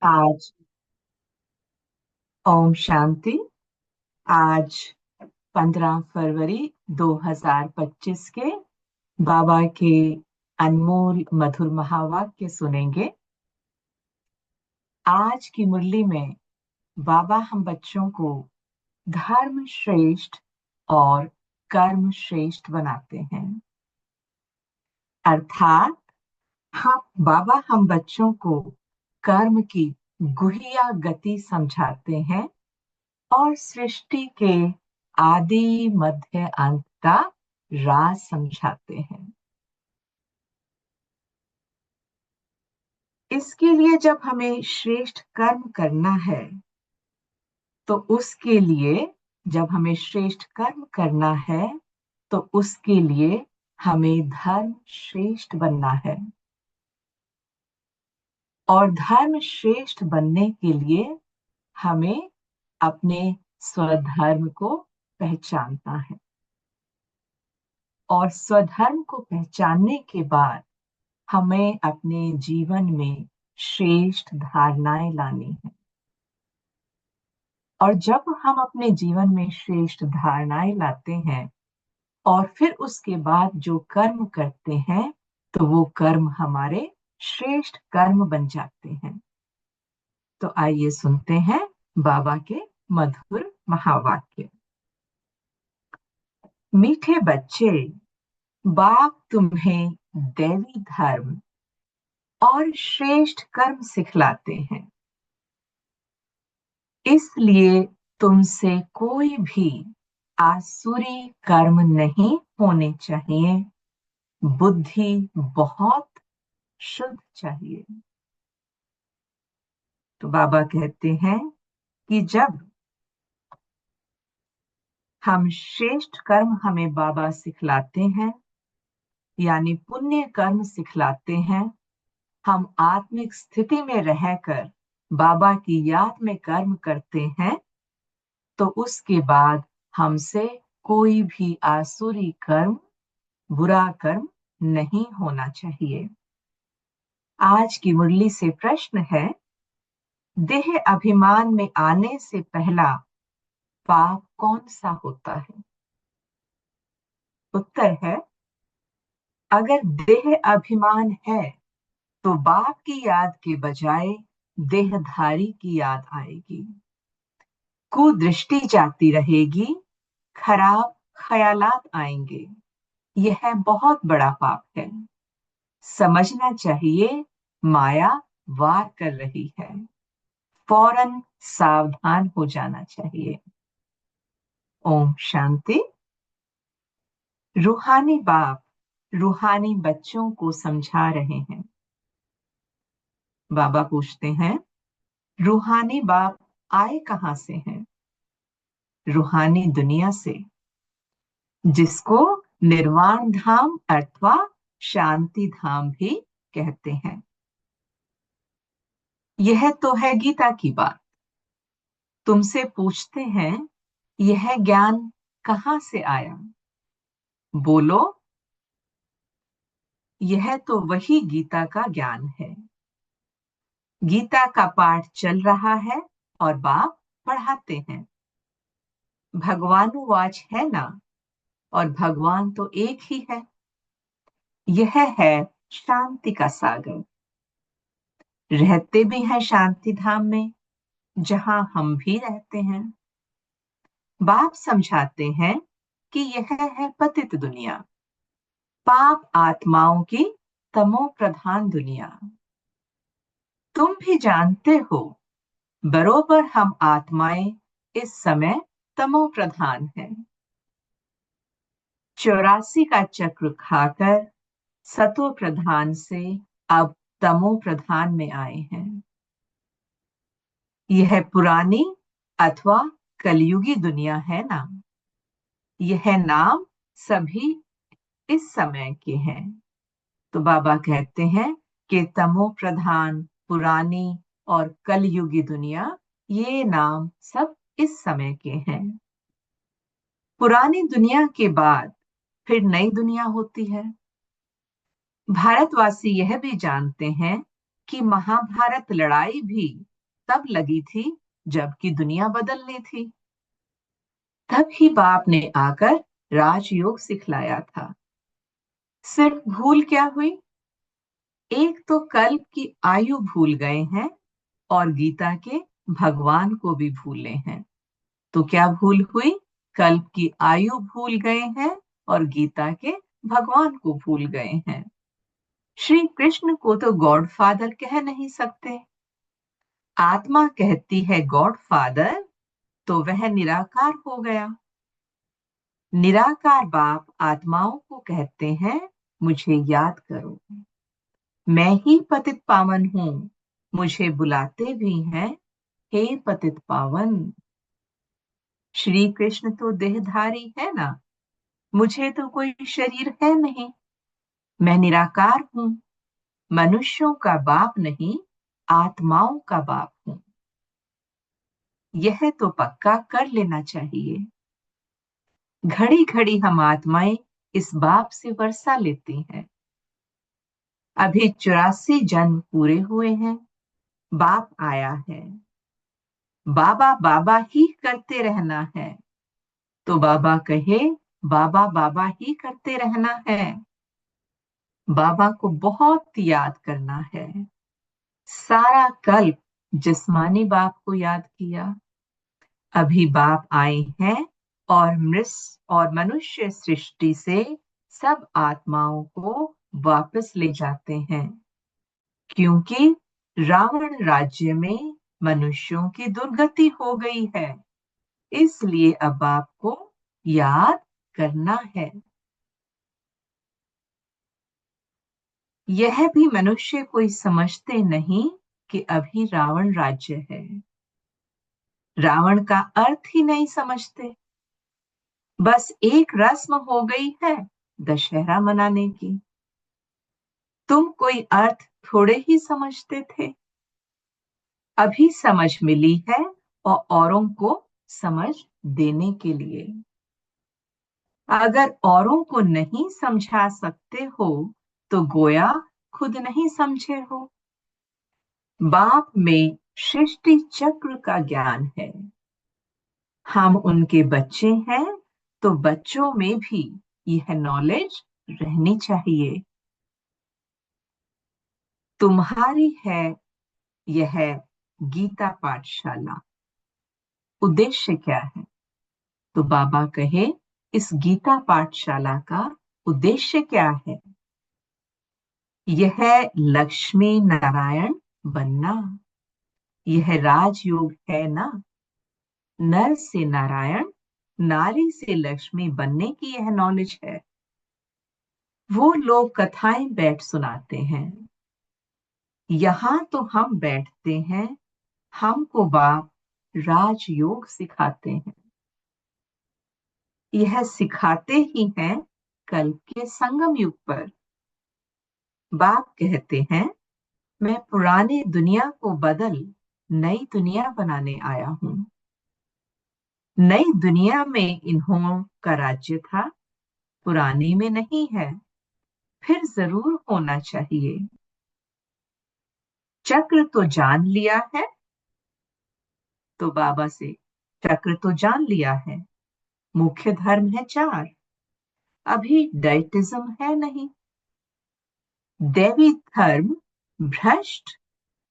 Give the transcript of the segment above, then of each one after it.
आज ओम शांति। आज 15 फरवरी 2025 के बाबा के अनमोल मधुर महावाक्य सुनेंगे। आज की मुरली में बाबा हम बच्चों को धर्म श्रेष्ठ और कर्म श्रेष्ठ बनाते हैं। अर्थात बाबा हम बच्चों को कर्म की गुहिया गति समझाते हैं और सृष्टि के आदि मध्य अंत का राज समझाते हैं। इसके लिए जब हमें श्रेष्ठ कर्म करना है तो उसके लिए जब हमें श्रेष्ठ कर्म करना है तो उसके लिए हमें धर्म श्रेष्ठ बनना है। और धर्म श्रेष्ठ बनने के लिए हमें अपने स्वधर्म को पहचानना है। और स्वधर्म को पहचानने के बाद हमें अपने जीवन में श्रेष्ठ धारणाएं लानी है। और जब हम अपने जीवन में श्रेष्ठ धारणाएं लाते हैं और फिर उसके बाद जो कर्म करते हैं तो वो कर्म हमारे श्रेष्ठ कर्म बन जाते हैं। तो आइए सुनते हैं बाबा के मधुर महावाक्य। मीठे बच्चे, बाप तुम्हें दैवी धर्म और श्रेष्ठ कर्म सिखलाते हैं। इसलिए तुमसे कोई भी आसुरी कर्म नहीं होने चाहिए। बुद्धि बहुत शुद्ध चाहिए। तो बाबा कहते हैं कि जब हम श्रेष्ठ कर्म हमें बाबा सिखलाते हैं, यानी पुण्य कर्म सिखलाते हैं, हम आत्मिक स्थिति में रहकर बाबा की याद में कर्म करते हैं, तो उसके बाद हमसे कोई भी आसुरी कर्म, बुरा कर्म नहीं होना चाहिए। आज की मुरली से प्रश्न है, देह अभिमान में आने से पहला पाप कौन सा होता है? उत्तर है, अगर देह अभिमान है तो बाप की याद के बजाय देहधारी की याद आएगी। कुदृष्टि जाती रहेगी, खराब ख्यालात आएंगे। यह बहुत बड़ा पाप है। समझना चाहिए माया वार कर रही है। फौरन सावधान हो जाना चाहिए। ओम शांति। रूहानी बाप रूहानी बच्चों को समझा रहे हैं। बाबा पूछते हैं, रूहानी बाप आए कहां से हैं? रूहानी दुनिया से, जिसको निर्वाण धाम अथवा शांति धाम भी कहते हैं। यह तो है गीता की बात। तुमसे पूछते हैं, यह ज्ञान कहां से आया? बोलो, यह तो वही गीता का ज्ञान है। गीता का पाठ चल रहा है और बाप पढ़ाते हैं। भगवानुवाच है ना, और भगवान तो एक ही है। यह है शांति का सागर। रहते भी हैं शांति धाम में, जहां हम भी रहते हैं। बाप समझाते हैं कि यह है पतित दुनिया, पाप आत्माओं की तमो प्रधान दुनिया। तुम भी जानते हो, बरोबर हम आत्माएं इस समय तमो प्रधान हैं। 84 का चक्र खाकर सतो प्रधान से अब तमो प्रधान में आए हैं। यह पुरानी अथवा कलयुगी दुनिया है ना। यह नाम सभी इस समय के हैं। तो बाबा कहते हैं कि तमो प्रधान, पुरानी और कलयुगी दुनिया, ये नाम सब इस समय के हैं। पुरानी दुनिया के बाद फिर नई दुनिया होती है। भारतवासी यह भी जानते हैं कि महाभारत लड़ाई भी तब लगी थी जबकि दुनिया बदलनी थी। तब ही बाप ने आकर राजयोग सिखलाया था। सिर्फ भूल क्या हुई? एक तो कल्प की आयु भूल गए हैं और गीता के भगवान को भी भूले हैं। तो क्या भूल हुई? कल्प की आयु भूल गए हैं और गीता के भगवान को भूल गए हैं। श्री कृष्ण को तो गॉड फादर कह नहीं सकते। आत्मा कहती है गॉड फादर, तो वह निराकार हो गया। निराकार बाप आत्माओं को कहते हैं मुझे याद करो, मैं ही पतित पावन हूं। मुझे बुलाते भी हैं हे पतित पावन। श्री कृष्ण तो देहधारी है ना, मुझे तो कोई शरीर है नहीं। मैं निराकार हूं, मनुष्यों का बाप नहीं, आत्माओं का बाप हूं। यह तो पक्का कर लेना चाहिए। घड़ी घड़ी हम आत्माएं इस बाप से वर्षा लेती हैं। अभी 84 जन्म पूरे हुए हैं, बाप आया है। बाबा बाबा ही करते रहना है, तो बाबा कहे बाबा बाबा ही करते रहना है। बाबा को बहुत याद करना है। सारा कल्प जिस्मानी बाप को याद किया। अभी बाप आए हैं और मनुष्य सृष्टि से सब आत्माओं को वापस ले जाते हैं, क्योंकि रावण राज्य में मनुष्यों की दुर्गति हो गई है। इसलिए अब आपको याद करना है। यह भी मनुष्य कोई समझते नहीं कि अभी रावण राज्य है। रावण का अर्थ ही नहीं समझते। बस एक रस्म हो गई है दशहरा मनाने की। तुम कोई अर्थ थोड़े ही समझते थे, अभी समझ मिली है और औरों को समझ देने के लिए। अगर औरों को नहीं समझा सकते हो तो गोया खुद नहीं समझे हो। बाप में सृष्टि चक्र का ज्ञान है। हम उनके बच्चे हैं, तो बच्चों में भी यह नॉलेज रहनी चाहिए। तुम्हारी है यह गीता पाठशाला। उद्देश्य क्या है? तो बाबा कहे इस गीता पाठशाला का उद्देश्य क्या है? यह लक्ष्मी नारायण बनना। यह राजयोग है ना। नर से नारायण, नारी से लक्ष्मी बनने की यह नॉलेज है। वो लोग कथाएं बैठ सुनाते हैं, यहां तो हम बैठते हैं, हमको बाप राजयोग सिखाते हैं। यह सिखाते ही हैं कल के संगम युग पर। बाप कहते हैं मैं पुरानी दुनिया को बदल नई दुनिया बनाने आया हूं। नई दुनिया में इन्हों का राज्य था, पुरानी में नहीं है, फिर जरूर होना चाहिए। चक्र तो जान लिया है, तो बाबा से चक्र तो जान लिया है। मुख्य धर्म है 4, अभी डाइटिज्म है नहीं। दैवी धर्म भ्रष्ट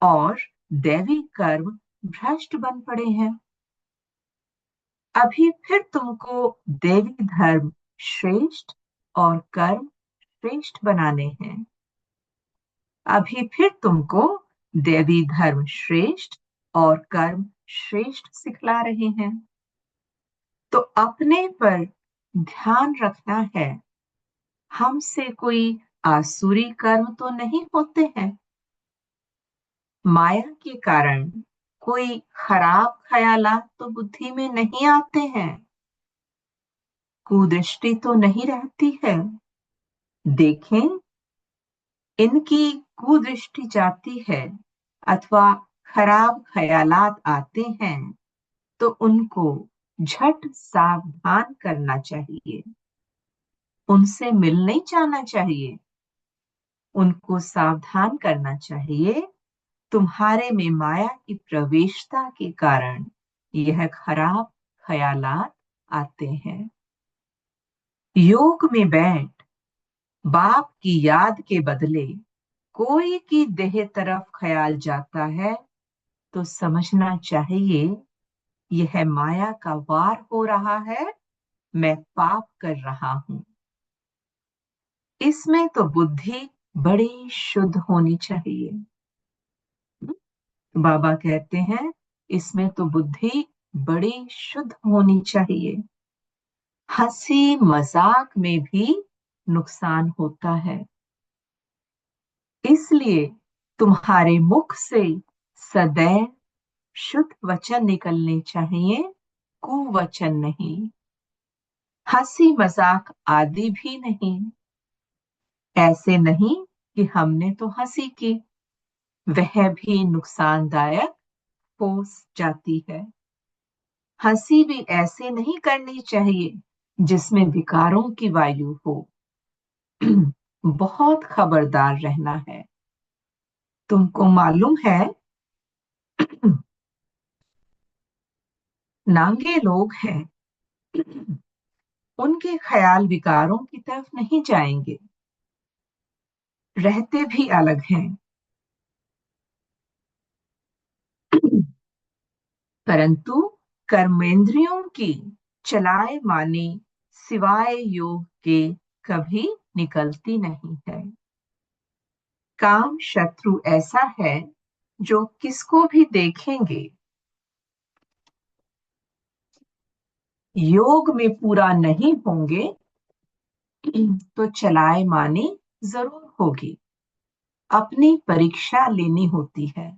और दैवी कर्म भ्रष्ट बन पड़े हैं। अभी फिर तुमको दैवी धर्म श्रेष्ठ और कर्म श्रेष्ठ बनाने हैं। अभी फिर तुमको दैवी धर्म श्रेष्ठ और कर्म श्रेष्ठ सिखला रहे हैं। तो अपने पर ध्यान रखना है, हमसे कोई आसुरी कर्म तो नहीं होते हैं। माया के कारण कोई खराब ख्यालात तो बुद्धि में नहीं आते हैं। कुदृष्टि तो नहीं रहती है। देखें, इनकी कुदृष्टि जाती है अथवा खराब ख्यालात आते हैं तो उनको झट सावधान करना चाहिए। उनसे मिल नहीं जाना चाहिए, उनको सावधान करना चाहिए तुम्हारे में माया की प्रवेशता के कारण यह खराब ख्यालात आते हैं। योग में बैठ बाप की याद के बदले कोई की देह तरफ ख्याल जाता है तो समझना चाहिए यह माया का वार हो रहा है, मैं पाप कर रहा हूं। इसमें तो बुद्धि बड़ी शुद्ध होनी चाहिए। बाबा कहते हैं इसमें तो बुद्धि बड़ी शुद्ध होनी चाहिए। हंसी मजाक में भी नुकसान होता है, इसलिए तुम्हारे मुख से सदैव शुद्ध वचन निकलने चाहिए, कुवचन नहीं, हंसी मजाक आदि भी नहीं। ऐसे नहीं कि हमने तो हंसी की, वह भी नुकसानदायक हो जाती है। हंसी भी ऐसे नहीं करनी चाहिए जिसमें विकारों की वायु हो। बहुत खबरदार रहना है। तुमको मालूम है नांगे लोग हैं, उनके ख्याल विकारों की तरफ नहीं जाएंगे, रहते भी अलग हैं। परंतु कर्मेंद्रियों की चलाए माने सिवाय योग के कभी निकलती नहीं है। काम शत्रु ऐसा है जो किसको भी देखेंगे योग में पूरा नहीं होंगे तो चलाए माने जरूर होगी। अपनी परीक्षा लेनी होती है।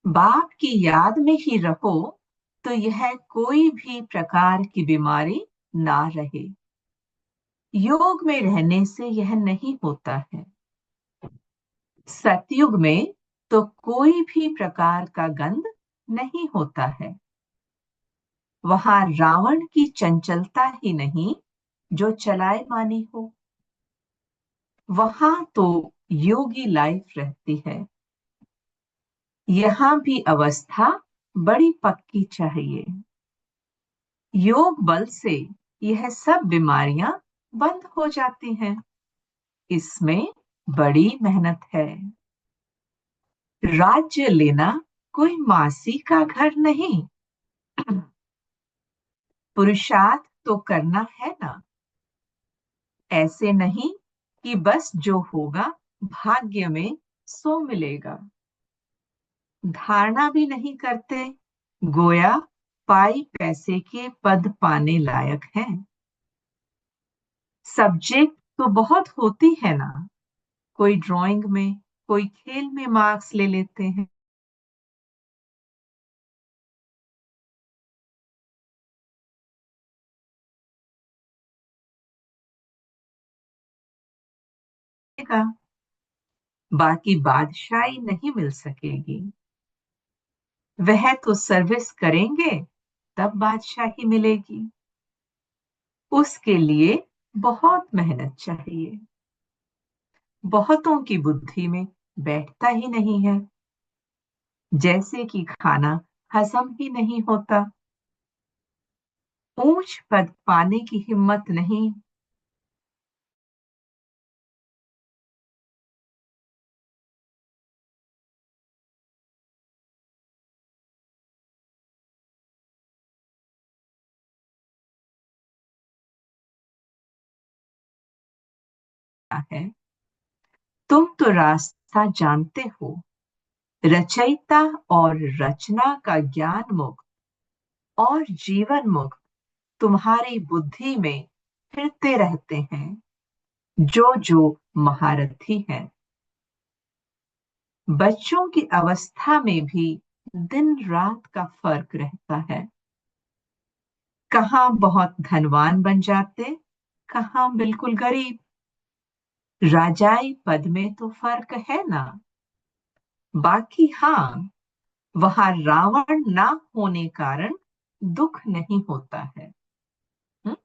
बाप की याद में ही रहो तो यह कोई भी प्रकार की बीमारी ना रहे। योग में रहने से यह नहीं होता है। सतयुग में तो कोई भी प्रकार का गंध नहीं होता है। वहां रावण की चंचलता ही नहीं जो चलाए मानी हो। वहां तो योगी लाइफ रहती है। यहां भी अवस्था बड़ी पक्की चाहिए। योग बल से यह सब बीमारियां बंद हो जाती हैं। इसमें बड़ी मेहनत है। राज्य लेना कोई मासी का घर नहीं। पुरुषार्थ तो करना है ना। ऐसे नहीं कि बस जो होगा भाग्य में सो मिलेगा। धारणा भी नहीं करते गोया पाई पैसे के पद पाने लायक हैं। सब्जेक्ट तो बहुत होती है ना, कोई ड्राइंग में कोई खेल में मार्क्स ले लेते हैं। बाकी बादशाही नहीं मिल सकेगी। वह तो सर्विस करेंगे तब बादशाही मिलेगी। उसके लिए बहुत मेहनत चाहिए। बहुतों की बुद्धि में बैठता ही नहीं है। जैसे कि खाना हजम ही नहीं होता। ऊंच पद पाने की हिम्मत नहीं। है तुम तो रास्ता जानते हो। रचयिता और रचना का ज्ञान मुक्त और जीवन मुक्त तुम्हारी बुद्धि में फिरते रहते हैं, जो जो महारथी हैं। बच्चों की अवस्था में भी दिन रात का फर्क रहता है। कहाँ बहुत धनवान बन जाते, कहाँ बिल्कुल गरीब। राजाई पद में तो फर्क है ना। बाकी हाँ, वहां रावण ना होने कारण दुख नहीं होता है। हम्म?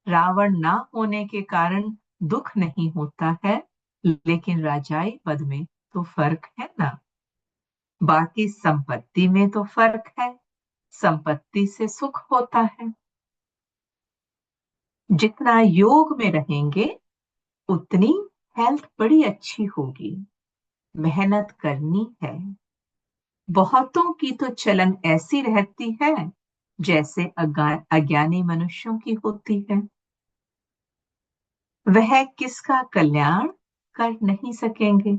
रावण ना होने के कारण दुख नहीं होता है। लेकिन राजाई पद में तो फर्क है ना। बाकी संपत्ति में तो फर्क है। संपत्ति से सुख होता है। जितना योग में रहेंगे उतनी हेल्थ बड़ी अच्छी होगी। मेहनत करनी है। बहुतों की तो चलन ऐसी रहती है जैसे अज्ञानी मनुष्यों की होती है। वह किसका कल्याण कर नहीं सकेंगे।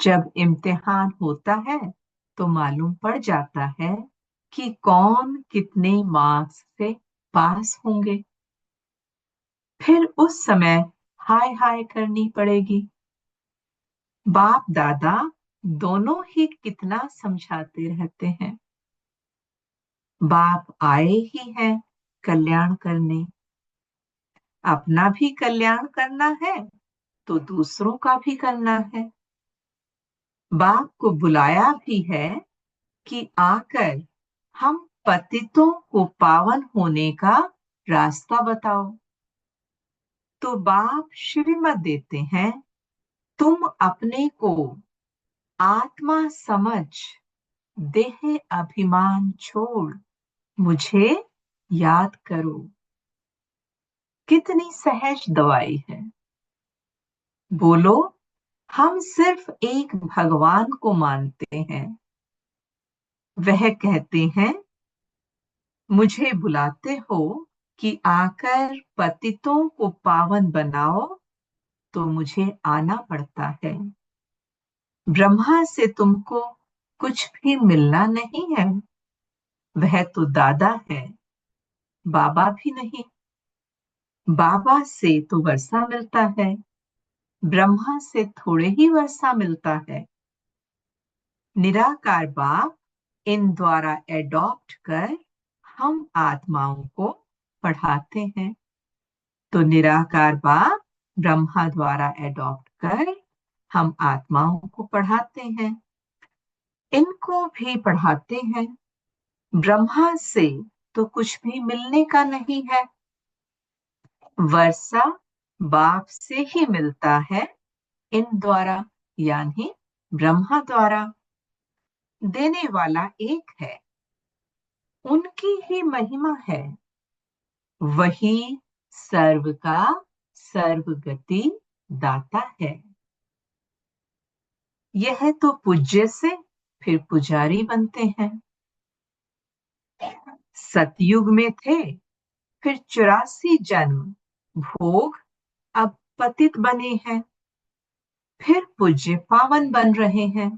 जब इम्तिहान होता है तो मालूम पड़ जाता है कि कौन कितने मार्क्स से पास होंगे। फिर उस समय हाय हाय करनी पड़ेगी। बाप दादा दोनों ही कितना समझाते रहते हैं। बाप आए ही हैं कल्याण करने। अपना भी कल्याण करना है तो दूसरों का भी करना है। बाप को बुलाया भी है कि आकर हम पतितों को पावन होने का रास्ता बताओ। तो बाप श्रीमत देते हैं, तुम अपने को आत्मा समझ देह अभिमान छोड़ मुझे याद करो। कितनी सहज दवाई है। बोलो, हम सिर्फ एक भगवान को मानते हैं। वह कहते हैं, मुझे बुलाते हो कि आकर पतितों को पावन बनाओ, तो मुझे आना पड़ता है। ब्रह्मा से तुमको कुछ भी मिलना नहीं है। वह तो दादा है, बाबा भी नहीं। बाबा से तो वर्षा मिलता है, ब्रह्मा से थोड़े ही वर्षा मिलता है। निराकार बाप इन द्वारा एडॉप्ट कर हम आत्माओं को पढ़ाते हैं। तो निराकार बाप ब्रह्मा द्वारा एडॉप्ट कर हम आत्माओं को पढ़ाते हैं। इनको भी पढ़ाते हैं। ब्रह्मा से तो कुछ भी मिलने का नहीं है। वर्षा बाप से ही मिलता है, इन द्वारा यानी ब्रह्मा द्वारा। देने वाला एक है, उनकी ही महिमा है। वही सर्व का सर्वगति दाता है। यह तो पूज्य से फिर पुजारी बनते हैं। सतयुग में थे, फिर 84 जन्म भोग, अब पतित बने हैं, फिर पूज्य पावन बन रहे हैं।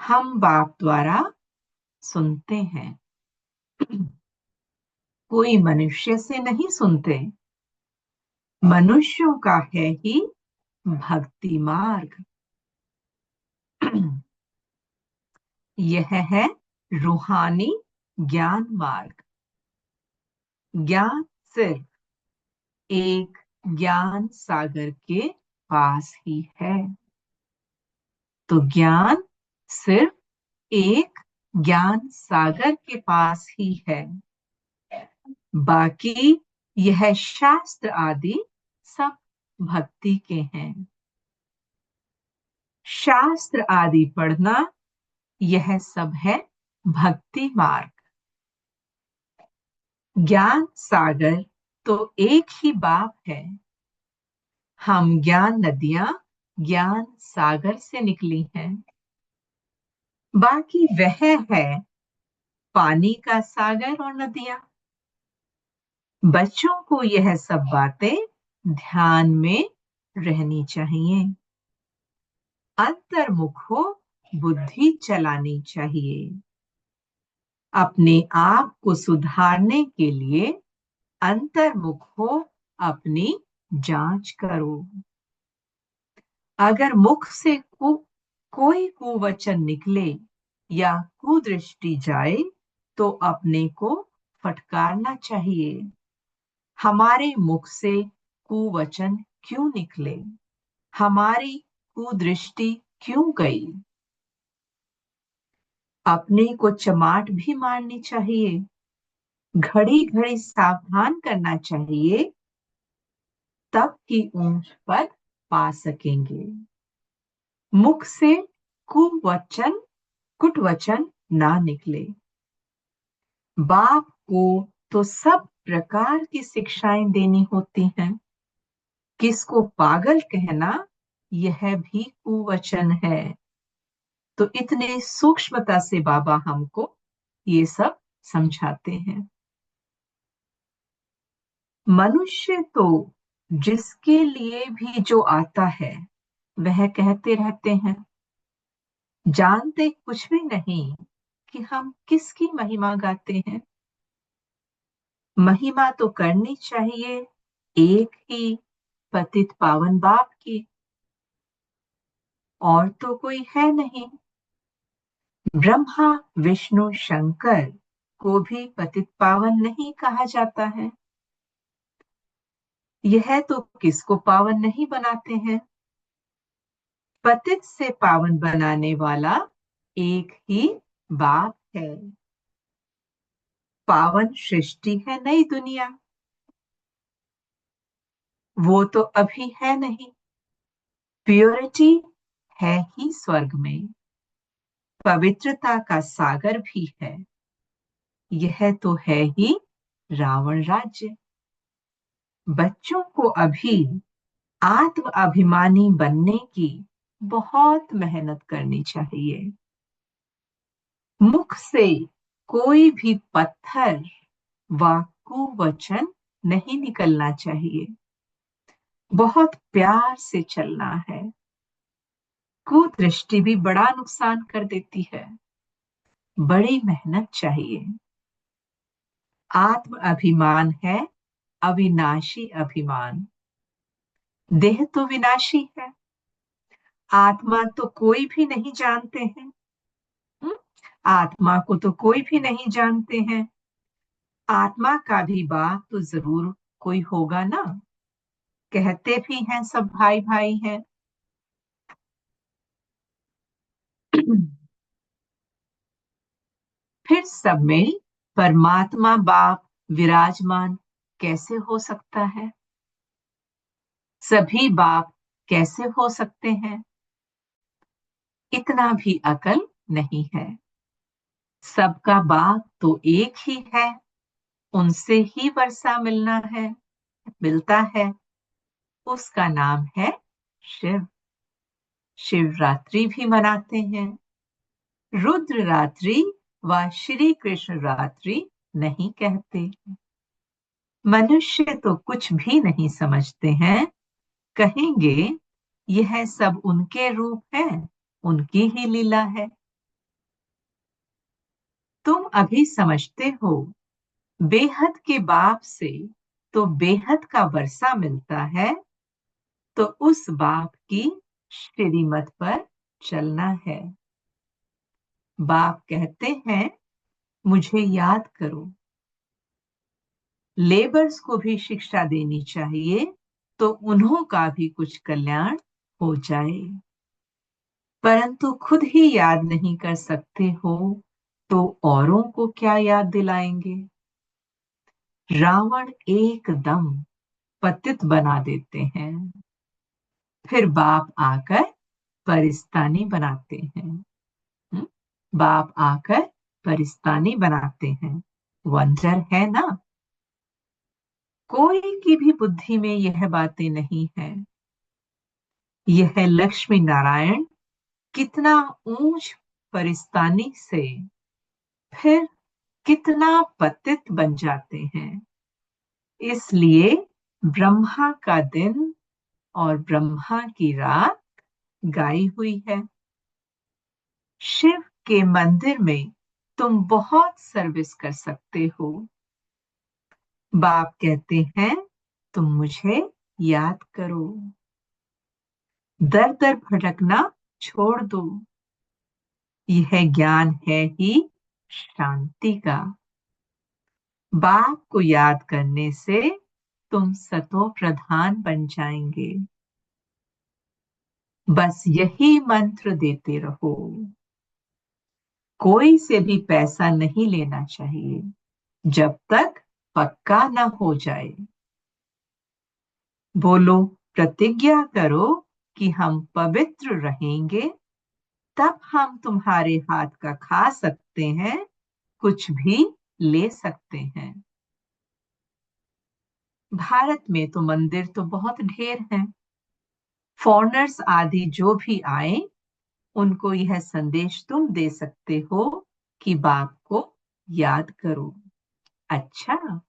हम बाप द्वारा सुनते हैं। कोई मनुष्य से नहीं सुनते। मनुष्यों का है ही भक्ति मार्ग। यह है रूहानी ज्ञान मार्ग। ज्ञान सिर्फ एक ज्ञान सागर के पास ही है। तो ज्ञान सिर्फ एक ज्ञान सागर के पास ही है। बाकी यह शास्त्र आदि सब भक्ति के हैं। शास्त्र आदि पढ़ना यह सब है भक्ति मार्ग। ज्ञान सागर तो एक ही बाप है। हम ज्ञान नदियां ज्ञान सागर से निकली हैं। बाकी वह है पानी का सागर और नदियां। बच्चों को यह सब बातें ध्यान में रहनी चाहिए। अंतर्मुख हो बुद्धि चलानी चाहिए। अपने आप को सुधारने के लिए अंतर्मुख हो अपनी जांच करो। अगर मुख से कोई कुवचन निकले या कुदृष्टि जाए तो अपने को फटकारना चाहिए। हमारे मुख से कुवचन क्यों निकले? हमारी कुदृष्टि क्यों गई? अपने को चमाट भी मारनी चाहिए। घड़ी घड़ी सावधान करना चाहिए, तब की ऊंच पर पा सकेंगे। मुख से कुवचन कुटवचन ना निकले। बाप को तो सब प्रकार की शिक्षाएं देनी होती हैं। किसको पागल कहना यह भी कुवचन है। तो इतने सूक्ष्मता से बाबा हमको ये सब समझाते हैं। मनुष्य तो जिसके लिए भी जो आता है वह कहते रहते हैं, जानते कुछ भी नहीं कि हम किसकी महिमा गाते हैं। महिमा तो करनी चाहिए एक ही पतित पावन बाप की, और तो कोई है नहीं। ब्रह्मा विष्णु शंकर को भी पतित पावन नहीं कहा जाता है। यह तो किसको पावन नहीं बनाते हैं। पतित से पावन बनाने वाला एक ही बाप है। पावन सृष्टि है नई दुनिया, वो तो अभी है नहीं। प्योरिटी है ही स्वर्ग में, पवित्रता का सागर भी है। यह तो है ही रावण राज्य। बच्चों को अभी आत्म अभिमानी बनने की बहुत मेहनत करनी चाहिए। मुख से कोई भी पत्थर व कुवचन नहीं निकलना चाहिए। बहुत प्यार से चलना है। कुदृष्टि भी बड़ा नुकसान कर देती है। बड़ी मेहनत चाहिए। आत्म अभिमान है अविनाशी अभिमान। देह तो विनाशी है, आत्मा तो कोई भी नहीं जानते हैं। हम्म? आत्मा को तो कोई भी नहीं जानते हैं। आत्मा का भी बाप तो जरूर कोई होगा ना। कहते भी हैं सब भाई भाई हैं। फिर सब में परमात्मा बाप विराजमान कैसे हो सकता है। सभी बाप कैसे हो सकते हैं, इतना भी अकल नहीं है। सबका बाप तो एक ही है, उनसे ही वर्षा मिलता है। उसका नाम है शिव। शिवरात्रि भी मनाते हैं। रुद्र रात्रि व श्री कृष्ण रात्रि नहीं कहते। मनुष्य तो कुछ भी नहीं समझते हैं, कहेंगे यह सब उनके रूप है, उनकी ही लीला है। तुम अभी समझते हो बेहद के बाप से तो बेहद का वर्षा मिलता है, तो उस बाप की श्रीमत पर चलना है। बाप कहते हैं मुझे याद करो। लेबर्स को भी शिक्षा देनी चाहिए, तो उन्हों का भी कुछ कल्याण हो जाए। परंतु खुद ही याद नहीं कर सकते हो तो औरों को क्या याद दिलाएंगे। रावण एकदम पतित बना देते हैं, फिर बाप आकर परिस्तानी बनाते हैं। हम्म? बाप आकर परिस्तानी बनाते हैं। वंडर है ना। कोई की भी बुद्धि में यह बातें नहीं है। यह लक्ष्मी नारायण कितना ऊंच परिस्तानी से फिर कितना पतित बन जाते हैं। इसलिए ब्रह्मा का दिन और ब्रह्मा की रात गाई हुई है। शिव के मंदिर में तुम बहुत सर्विस कर सकते हो। बाप कहते हैं तुम मुझे याद करो। दर दर भटकना छोड़ दो। यह ज्ञान है ही शांति का। बाप को याद करने से तुम सतो प्रधान बन जाएंगे। बस यही मंत्र देते रहो। कोई से भी पैसा नहीं लेना चाहिए जब तक पक्का ना हो जाए। बोलो प्रतिज्ञा करो कि हम पवित्र रहेंगे, तब हम तुम्हारे हाथ का खा सकते हैं, कुछ भी ले सकते हैं। भारत में तो मंदिर तो बहुत ढेर हैं। फॉरेनर्स आदि जो भी आए, उनको यह संदेश तुम दे सकते हो कि बाप को याद करो। अच्छा,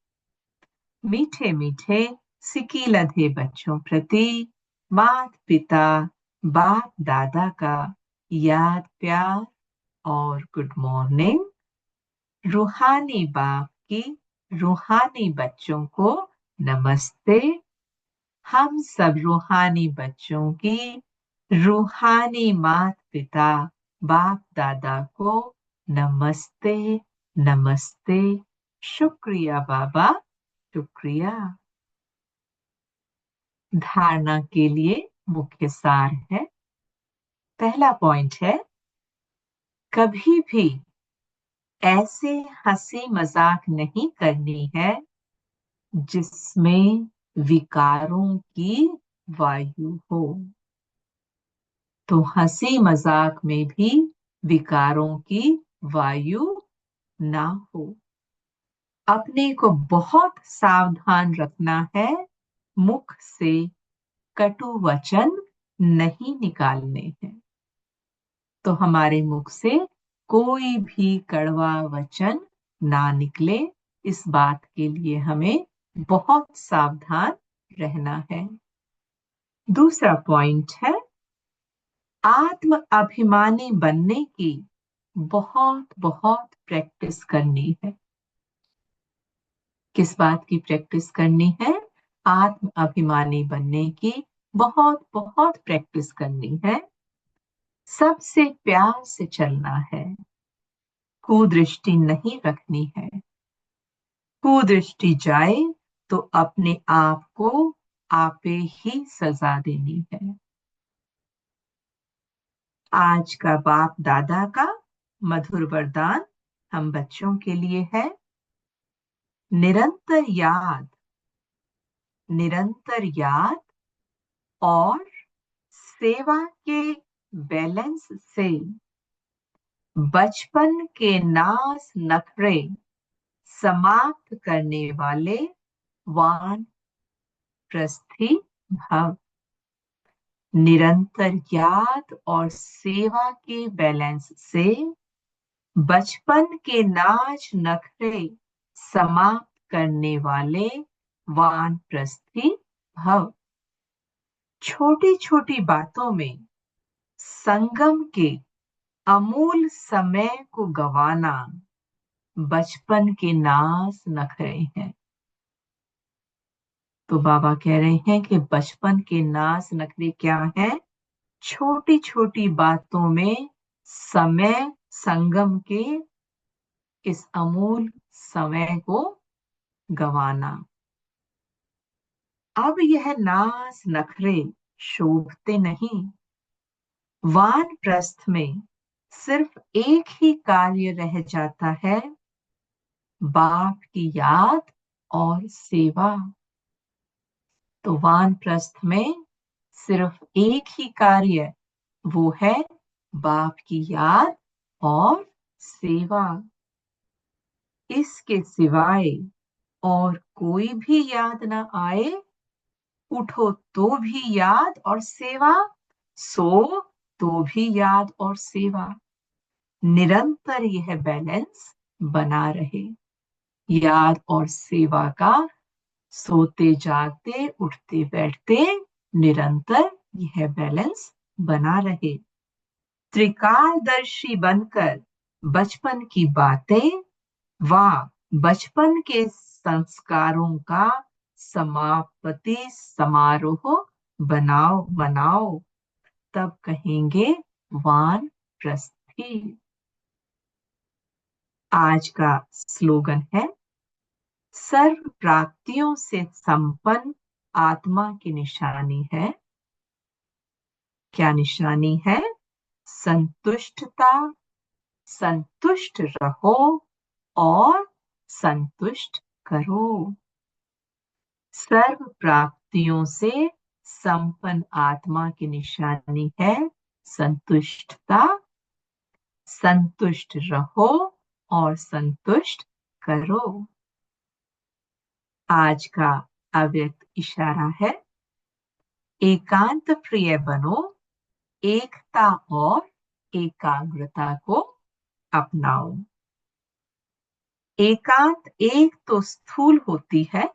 मीठे मीठे सिक्की लधे बच्चों प्रति माता पिता बाप दादा का याद प्यार और गुड मॉर्निंग। रूहानी बाप की रूहानी बच्चों को नमस्ते। हम सब रूहानी बच्चों की रूहानी माता पिता बाप दादा को नमस्ते नमस्ते। शुक्रिया बाबा, शुक्रिया। धारणा के लिए मुख्य सार है। पहला पॉइंट है, कभी भी ऐसे हंसी मजाक नहीं करनी है जिसमें विकारों की वायु हो। तो हंसी मजाक में भी विकारों की वायु ना हो। अपने को बहुत सावधान रखना है, मुख से कटु वचन नहीं निकालने हैं। तो हमारे मुख से कोई भी कड़वा वचन ना निकले, इस बात के लिए हमें बहुत सावधान रहना है। दूसरा पॉइंट है, आत्म अभिमानी बनने की बहुत बहुत प्रैक्टिस करनी है। किस बात की प्रैक्टिस करनी है? आत्म अभिमानी बनने की बहुत बहुत प्रैक्टिस करनी है। सबसे प्यार से चलना है, कुदृष्टि नहीं रखनी है। कुदृष्टि जाए तो अपने आप को आपे ही सजा देनी है। आज का बाप दादा का मधुर वरदान हम बच्चों के लिए है, निरंतर याद, निरंतर याद और सेवा के बैलेंस से बचपन के नाज नखरे समाप्त करने वाले वानप्रस्थी भव। निरंतर याद और सेवा के बैलेंस से बचपन के नाज नखरे समाप्त करने वाले वानप्रस्थी भव। छोटी छोटी बातों में संगम के अमूल समय को गंवाना बचपन के नाज नखरे हैं। तो बाबा कह रहे हैं कि बचपन के नाज नखरे क्या है? छोटी छोटी बातों में समय, संगम के इस अमूल समय को गंवाना। अब यह नाज नखरे शोभते नहीं। वानप्रस्थ में सिर्फ एक ही कार्य रह जाता है, बाप की याद और सेवा। तो वानप्रस्थ में सिर्फ एक ही कार्य, वो है बाप की याद और सेवा। इसके सिवाय और कोई भी याद ना आए, उठो तो भी याद और सेवा, सो तो भी याद और सेवा। निरंतर यह बैलेंस बना रहे। याद और सेवा का सोते जागते उठते बैठते निरंतर यह बैलेंस बना रहे। त्रिकालदर्शी बनकर बचपन की बातें व बचपन के संस्कारों का समापति समारोह बनाओ मनाओ, तब कहेंगे वानप्रस्थी। आज का स्लोगन है, सर्व प्राप्तियों से संपन्न आत्मा की निशानी है। क्या निशानी है? संतुष्टता। संतुष्ट रहो और संतुष्ट करो। सर्व प्राप्तियों से संपन्न आत्मा की निशानी है संतुष्टता। संतुष्ट रहो और संतुष्ट करो। आज का अव्यक्त इशारा है, एकांत प्रिय बनो, एकता और एकाग्रता को अपनाओ। एकांत एक तो स्थूल होती है